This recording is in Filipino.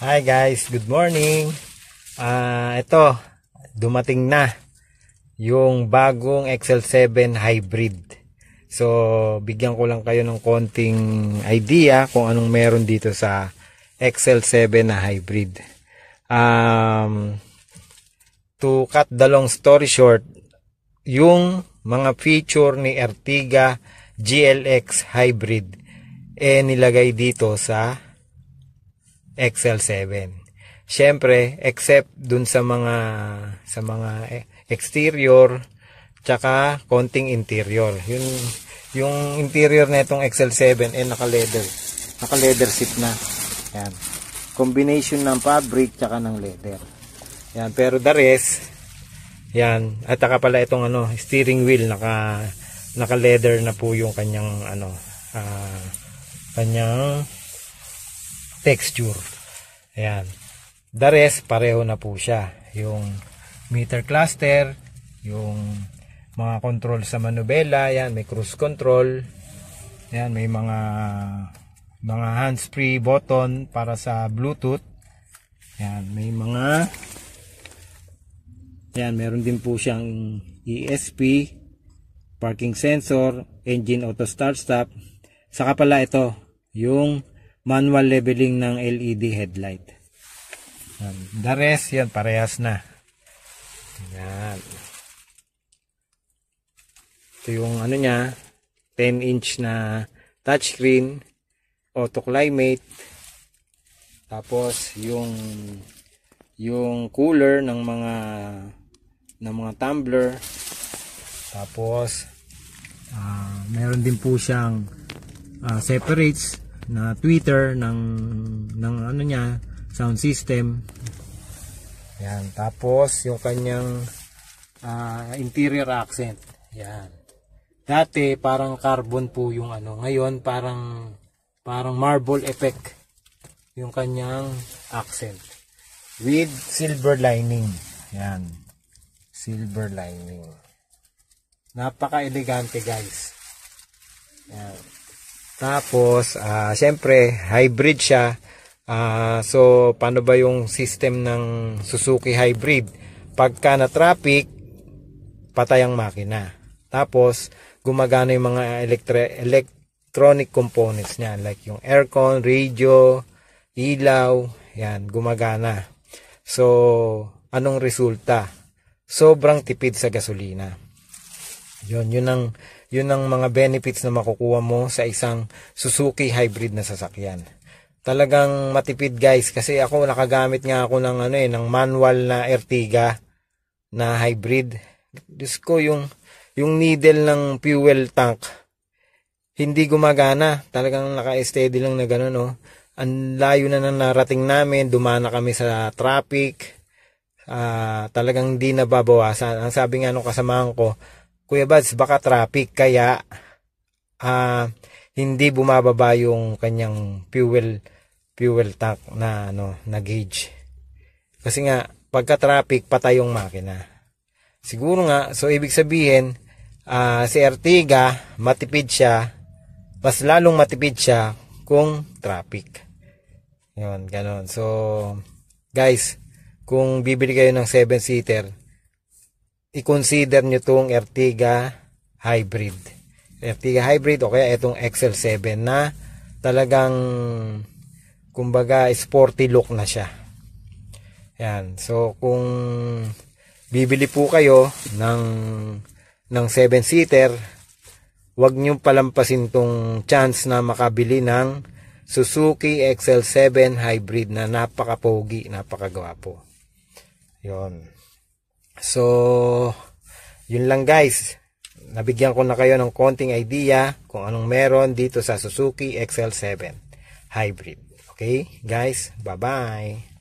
Hi guys, good morning. Ito, dumating na yung bagong XL7 Hybrid. So, bigyan ko lang kayo ng konting idea kung anong meron dito sa XL7 na Hybrid. To cut the long story short, yung mga feature ni Ertiga GLX Hybrid nilagay dito sa XL7. Syempre, except dun sa mga exterior tsaka konting interior. Yung interior na itong XL7 naka-leather seat na. Yan. Combination ng fabric tsaka ng leather. Yan, pero the rest, yan, at saka pala itong steering wheel naka-leather na po yung kanyang kanyang texture. Ayan. The rest, pareho na po siya. Yung meter cluster, yung mga control sa manubela, yan, may cruise control. Yan, may mga hands-free button para sa Bluetooth. Yan, may mga yan, meron din po siyang ESP, parking sensor, engine auto start stop. Saka pala ito, yung manual leveling ng LED headlight. The rest, yan, parehas na. Yan. Ito yung niya, 10-inch na touchscreen, auto climate. Tapos yung cooler ng mga tumbler. Tapos meron din po siyang separates na tweeter ng niya, sound system. Yan, tapos yung kanyang interior accent. Yan. Dati parang carbon po yung ngayon parang marble effect yung kanyang accent with silver lining. Yan. Silver lining. Napaka-elegante, guys. Yan. Tapos, syempre, hybrid siya. So, paano ba yung system ng Suzuki Hybrid? Pagka na traffic, patay ang makina. Tapos, gumagana yung mga electronic components niya. Like yung aircon, radio, ilaw. Yan, gumagana. So, anong resulta? Sobrang tipid sa gasolina. Yun ang mga benefits na makukuha mo sa isang Suzuki Hybrid na sasakyan. Talagang matipid, guys, kasi ako nakagamit nga ako ng manual na Ertiga na hybrid. Diyos ko, yung needle ng fuel tank hindi gumagana. Talagang naka-steady lang na gano'n, no. Ang layo na nang narating namin, dumana kami sa traffic. Talagang hindi nababawasan. Ang sabi nga nung kasamahan ko, Kuya Bads, baka traffic kaya hindi bumababa yung kanyang fuel tank na gauge. Kasi nga pagka traffic patay yung makina. Siguro nga, so ibig sabihin si Ertiga matipid siya, mas lalong matipid siya kung traffic. Yun, ganon. So guys, kung bibili kayo ng 7-seater, i-consider nyo itong Ertiga Hybrid. Ertiga Hybrid o kaya itong XL7 na talagang kumbaga sporty look na siya. Yan. So kung bibili po kayo ng 7-seater, wag nyo palampasin tong chance na makabili ng Suzuki XL7 Hybrid na napaka-pogi, napaka-gwapo. Yon. So, yun lang, guys. Nabigyan ko na kayo ng konting idea kung anong meron dito sa Suzuki XL7 Hybrid. Okay, guys? Bye-bye!